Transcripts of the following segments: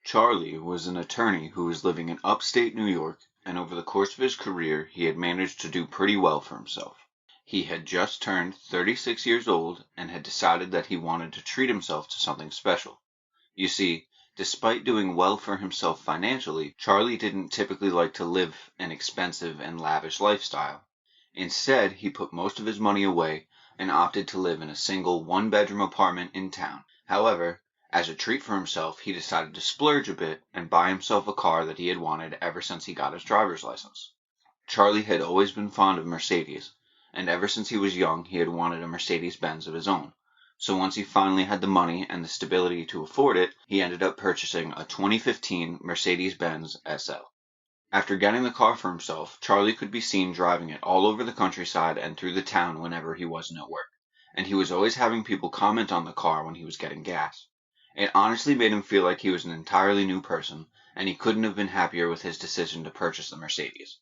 Charlie was an attorney who was living in upstate New York, and over the course of his career he had managed to do pretty well for himself. He had just turned 36 years old and had decided that he wanted to treat himself to something special. You see, despite doing well for himself financially, Charlie didn't typically like to live an expensive and lavish lifestyle. Instead, he put most of his money away and opted to live in a single one-bedroom apartment in town. However, as a treat for himself, he decided to splurge a bit and buy himself a car that he had wanted ever since he got his driver's license. Charlie had always been fond of Mercedes, and ever since he was young he had wanted a Mercedes-Benz of his own. So once he finally had the money and the stability to afford it, he ended up purchasing a 2015 Mercedes-Benz SL. After getting the car for himself, Charlie could be seen driving it all over the countryside and through the town whenever he wasn't at work, and he was always having people comment on the car when he was getting gas. It honestly made him feel like he was an entirely new person, and he couldn't have been happier with his decision to purchase the Mercedes.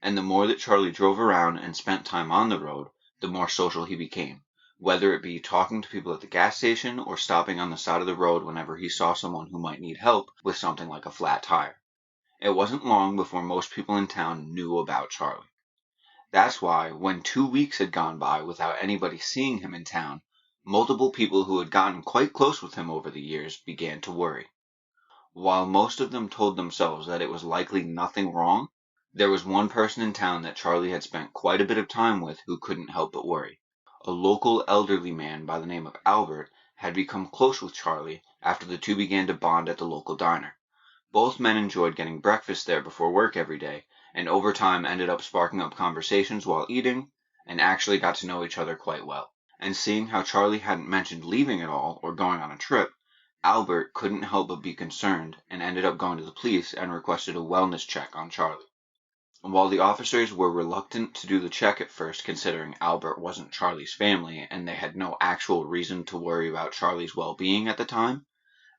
And the more that Charlie drove around and spent time on the road, the more social he became, whether it be talking to people at the gas station or stopping on the side of the road whenever he saw someone who might need help with something like a flat tire. It wasn't long before most people in town knew about Charlie. That's why, when 2 weeks had gone by without anybody seeing him in town, multiple people who had gotten quite close with him over the years began to worry. While most of them told themselves that it was likely nothing wrong, there was one person in town that Charlie had spent quite a bit of time with who couldn't help but worry. A local elderly man by the name of Albert had become close with Charlie after the two began to bond at the local diner. Both men enjoyed getting breakfast there before work every day, and over time ended up sparking up conversations while eating, and actually got to know each other quite well. And seeing how Charlie hadn't mentioned leaving at all or going on a trip, Albert couldn't help but be concerned and ended up going to the police and requested a wellness check on Charlie. While the officers were reluctant to do the check at first, considering Albert wasn't Charlie's family and they had no actual reason to worry about Charlie's well-being at the time,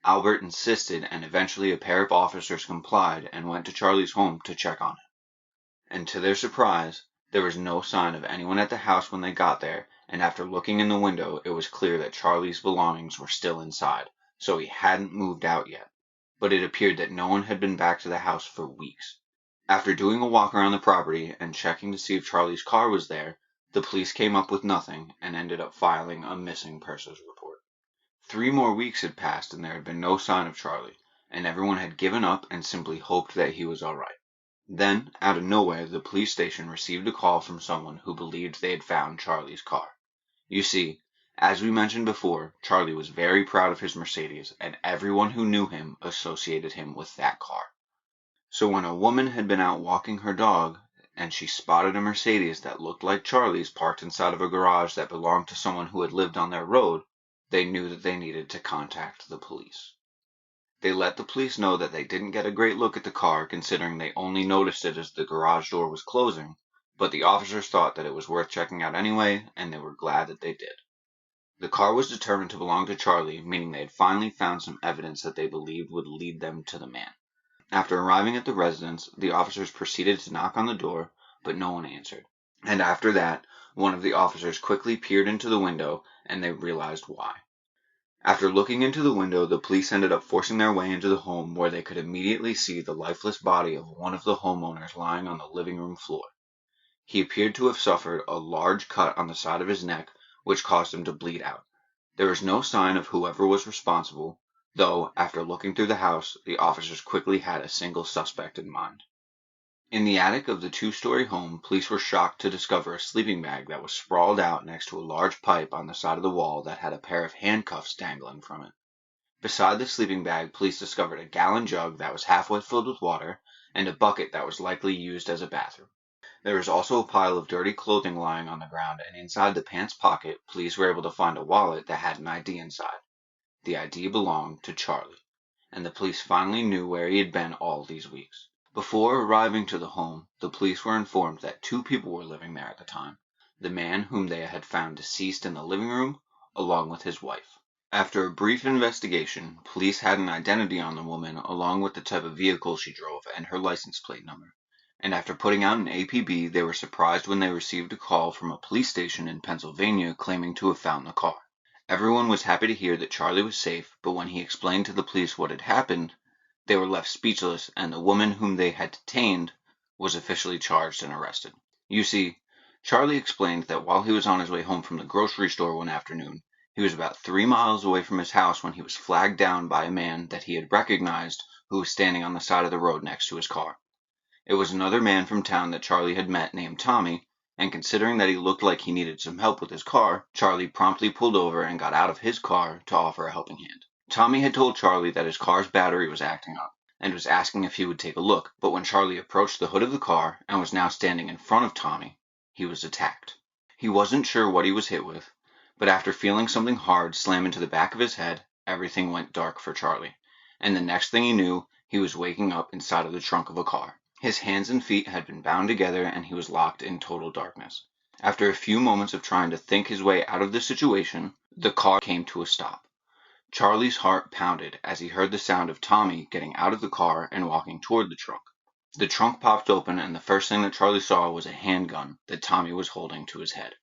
Albert insisted, and eventually a pair of officers complied and went to Charlie's home to check on him. And to their surprise, there was no sign of anyone at the house when they got there, and after looking in the window, it was clear that Charlie's belongings were still inside, so he hadn't moved out yet. But it appeared that no one had been back to the house for weeks. After doing a walk around the property and checking to see if Charlie's car was there, the police came up with nothing and ended up filing a missing persons report. 3 more weeks had passed and there had been no sign of Charlie, and everyone had given up and simply hoped that he was alright. Then, out of nowhere, the police station received a call from someone who believed they had found Charlie's car. You see, as we mentioned before, Charlie was very proud of his Mercedes, and everyone who knew him associated him with that car. So when a woman had been out walking her dog, and she spotted a Mercedes that looked like Charlie's parked inside of a garage that belonged to someone who had lived on their road, they knew that they needed to contact the police. They let the police know that they didn't get a great look at the car, considering they only noticed it as the garage door was closing, but the officers thought that it was worth checking out anyway, and they were glad that they did. The car was determined to belong to Charlie, meaning they had finally found some evidence that they believed would lead them to the man. After arriving at the residence, the officers proceeded to knock on the door, but no one answered. And after that, one of the officers quickly peered into the window, and they realized why. After looking into the window, the police ended up forcing their way into the home, where they could immediately see the lifeless body of one of the homeowners lying on the living room floor. He appeared to have suffered a large cut on the side of his neck, which caused him to bleed out. There was no sign of whoever was responsible, though, after looking through the house, the officers quickly had a single suspect in mind. In the attic of the two-story home, police were shocked to discover a sleeping bag that was sprawled out next to a large pipe on the side of the wall that had a pair of handcuffs dangling from it. Beside the sleeping bag, police discovered a gallon jug that was halfway filled with water and a bucket that was likely used as a bathroom. There was also a pile of dirty clothing lying on the ground, and inside the pants pocket, police were able to find a wallet that had an ID inside. The ID belonged to Charlie, and the police finally knew where he had been all these weeks. Before arriving to the home, the police were informed that two people were living there at the time, the man whom they had found deceased in the living room, along with his wife. After a brief investigation, police had an identity on the woman along with the type of vehicle she drove and her license plate number. And after putting out an APB, they were surprised when they received a call from a police station in Pennsylvania claiming to have found the car. Everyone was happy to hear that Charlie was safe, but when he explained to the police what had happened, They were left speechless, and the woman whom they had detained was officially charged and arrested. You see, Charlie explained that while he was on his way home from the grocery store one afternoon, he was about 3 miles away from his house when he was flagged down by a man that he had recognized who was standing on the side of the road next to his car. It was another man from town that Charlie had met named Tommy, and considering that he looked like he needed some help with his car, Charlie promptly pulled over and got out of his car to offer a helping hand. Tommy had told Charlie that his car's battery was acting up, and was asking if he would take a look, but when Charlie approached the hood of the car and was now standing in front of Tommy, he was attacked. He wasn't sure what he was hit with, but after feeling something hard slam into the back of his head, everything went dark for Charlie, and the next thing he knew, he was waking up inside of the trunk of a car. His hands and feet had been bound together and he was locked in total darkness. After a few moments of trying to think his way out of the situation, the car came to a stop. Charlie's heart pounded as he heard the sound of Tommy getting out of the car and walking toward the trunk. The trunk popped open and the first thing that Charlie saw was a handgun that Tommy was holding to his head.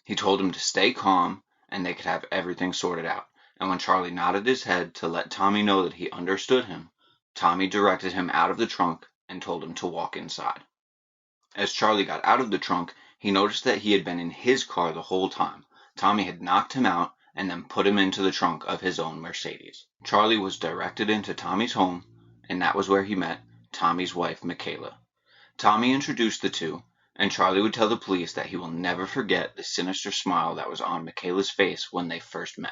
He told him to stay calm and they could have everything sorted out, and when Charlie nodded his head to let Tommy know that he understood him, Tommy directed him out of the trunk and told him to walk inside. As Charlie got out of the trunk, he noticed that he had been in his car the whole time. Tommy had knocked him out and then put him into the trunk of his own Mercedes. Charlie was directed into Tommy's home, and that was where he met Tommy's wife, Michaela. Tommy introduced the two, and Charlie would tell the police that he will never forget the sinister smile that was on Michaela's face when they first met.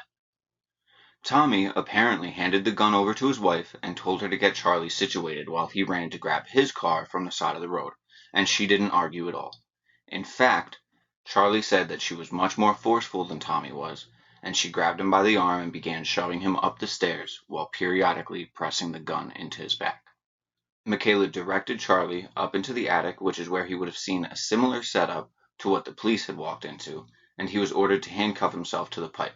Tommy apparently handed the gun over to his wife and told her to get Charlie situated while he ran to grab his car from the side of the road, and she didn't argue at all. In fact, Charlie said that she was much more forceful than Tommy was, and she grabbed him by the arm and began shoving him up the stairs while periodically pressing the gun into his back. Michaela directed Charlie up into the attic, which is where he would have seen a similar setup to what the police had walked into, and he was ordered to handcuff himself to the pipe.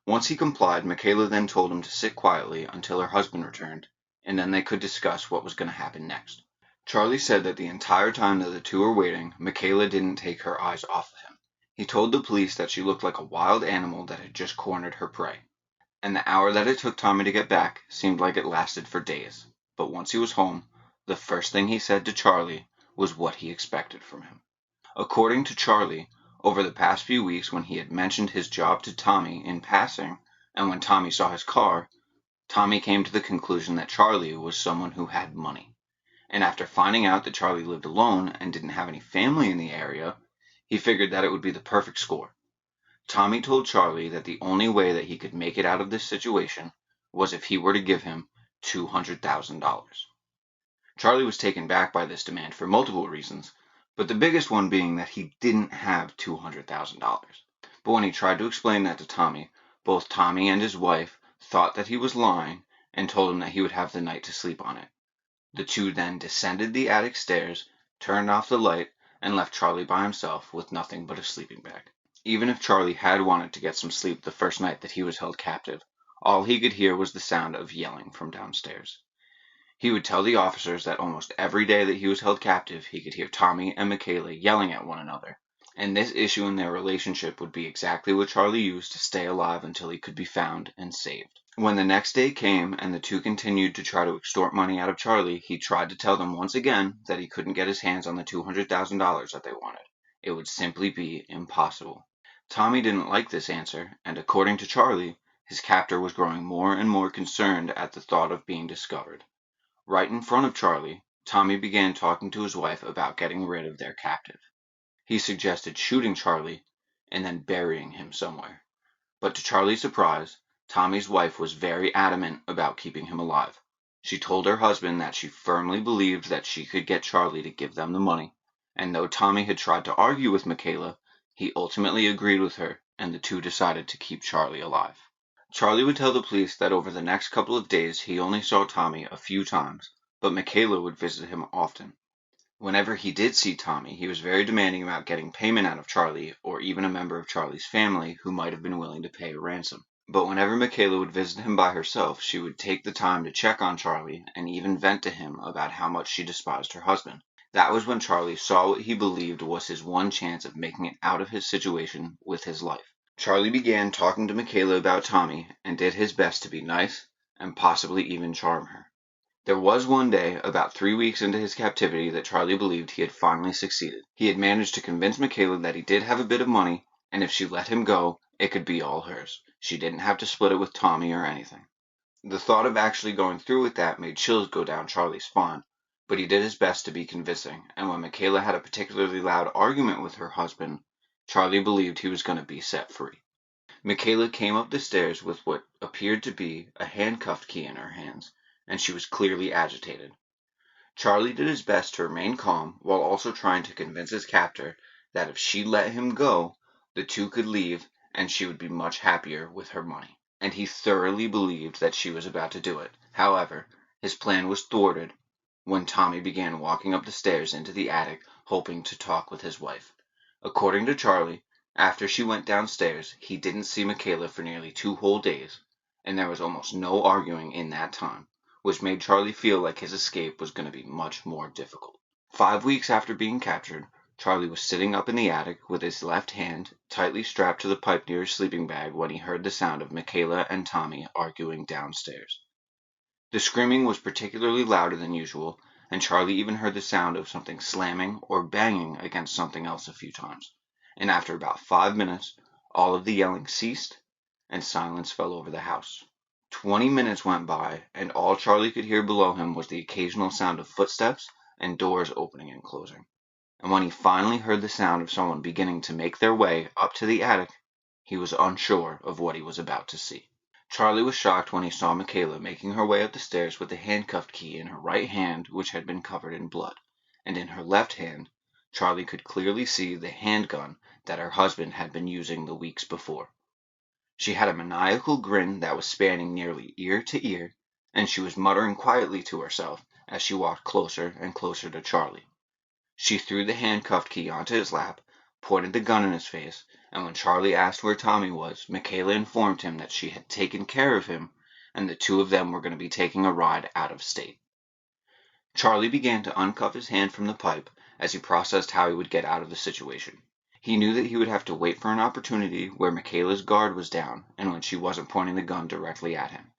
Once he complied, Michaela then told him to sit quietly until her husband returned, and then they could discuss what was going to happen next. Charlie said that the entire time that the two were waiting, Michaela didn't take her eyes off of him. He told the police that she looked like a wild animal that had just cornered her prey, and the hour that it took Tommy to get back seemed like it lasted for days. But once he was home, the first thing he said to Charlie was what he expected from him. According to Charlie, over the past few weeks when he had mentioned his job to Tommy in passing, and when Tommy saw his car, Tommy came to the conclusion that Charlie was someone who had money. And after finding out that Charlie lived alone and didn't have any family in the area, he figured that it would be the perfect score. Tommy told Charlie that the only way that he could make it out of this situation was if he were to give him $200,000. Charlie was taken back by this demand for multiple reasons, but the biggest one being that he didn't have $200,000. But when he tried to explain that to Tommy, both Tommy and his wife thought that he was lying and told him that he would have the night to sleep on it. The two then descended the attic stairs, turned off the light, and left Charlie by himself with nothing but a sleeping bag. Even if Charlie had wanted to get some sleep the first night that he was held captive, all he could hear was the sound of yelling from downstairs. He would tell the officers that almost every day that he was held captive, he could hear Tommy and Michaela yelling at one another, and this issue in their relationship would be exactly what Charlie used to stay alive until he could be found and saved. When the next day came and the two continued to try to extort money out of Charlie, he tried to tell them once again that he couldn't get his hands on the $200,000 that they wanted. It would simply be impossible. Tommy didn't like this answer, and according to Charlie, his captor was growing more and more concerned at the thought of being discovered. Right in front of Charlie, Tommy began talking to his wife about getting rid of their captive. He suggested shooting Charlie and then burying him somewhere. But to Charlie's surprise, Tommy's wife was very adamant about keeping him alive. She told her husband that she firmly believed that she could get Charlie to give them the money, and though Tommy had tried to argue with Michaela, he ultimately agreed with her, and the two decided to keep Charlie alive. Charlie would tell the police that over the next couple of days he only saw Tommy a few times, but Michaela would visit him often. Whenever he did see Tommy, he was very demanding about getting payment out of Charlie, or even a member of Charlie's family who might have been willing to pay a ransom. But whenever Michaela would visit him by herself, she would take the time to check on Charlie and even vent to him about how much she despised her husband. That was when Charlie saw what he believed was his one chance of making it out of his situation with his life. Charlie began talking to Michaela about Tommy and did his best to be nice and possibly even charm her. There was one day, about 3 weeks into his captivity, that Charlie believed he had finally succeeded. He had managed to convince Michaela that he did have a bit of money, and if she let him go, it could be all hers. She didn't have to split it with Tommy or anything. The thought of actually going through with that made chills go down Charlie's spine, but he did his best to be convincing, and when Michaela had a particularly loud argument with her husband, Charlie believed he was going to be set free. Michaela came up the stairs with what appeared to be a handcuffed key in her hands, and she was clearly agitated. Charlie did his best to remain calm while also trying to convince his captor that if she let him go, the two could leave and she would be much happier with her money. And he thoroughly believed that she was about to do it. However, his plan was thwarted when Tommy began walking up the stairs into the attic, hoping to talk with his wife. According to Charlie, after she went downstairs, he didn't see Michaela for nearly 2 whole days, and there was almost no arguing in that time, which made Charlie feel like his escape was going to be much more difficult. 5 weeks after being captured, Charlie was sitting up in the attic with his left hand tightly strapped to the pipe near his sleeping bag when he heard the sound of Michaela and Tommy arguing downstairs. The screaming was particularly louder than usual, and Charlie even heard the sound of something slamming or banging against something else a few times. And after about 5 minutes, all of the yelling ceased, and silence fell over the house. 20 minutes went by, and all Charlie could hear below him was the occasional sound of footsteps and doors opening and closing. And when he finally heard the sound of someone beginning to make their way up to the attic, he was unsure of what he was about to see. Charlie was shocked when he saw Michaela making her way up the stairs with the handcuffed key in her right hand, which had been covered in blood, and in her left hand, Charlie could clearly see the handgun that her husband had been using the weeks before. She had a maniacal grin that was spanning nearly ear to ear, and she was muttering quietly to herself as she walked closer and closer to Charlie. She threw the handcuffed key onto his lap, pointed the gun in his face, and when Charlie asked where Tommy was, Michaela informed him that she had taken care of him, and the two of them were going to be taking a ride out of state. Charlie began to uncuff his hand from the pipe as he processed how he would get out of the situation. He knew that he would have to wait for an opportunity where Michaela's guard was down and when she wasn't pointing the gun directly at him.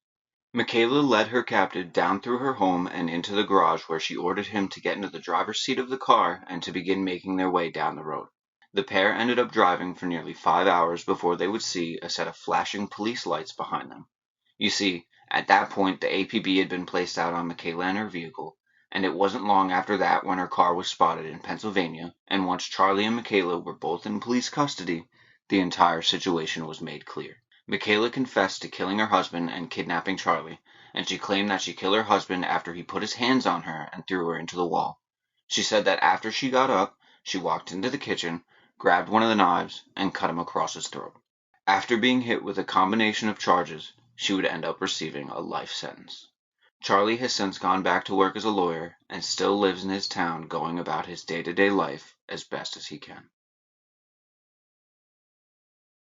Michaela led her captive down through her home and into the garage where she ordered him to get into the driver's seat of the car and to begin making their way down the road. The pair ended up driving for nearly 5 hours before they would see a set of flashing police lights behind them. You see, at that point the APB had been placed out on Michaela and her vehicle, and it wasn't long after that when her car was spotted in Pennsylvania, and once Charlie and Michaela were both in police custody, the entire situation was made clear. Michaela confessed to killing her husband and kidnapping Charlie, and she claimed that she killed her husband after he put his hands on her and threw her into the wall. She said that after she got up, she walked into the kitchen, grabbed one of the knives, and cut him across his throat. After being hit with a combination of charges, she would end up receiving a life sentence. Charlie has since gone back to work as a lawyer and still lives in his town going about his day-to-day life as best as he can.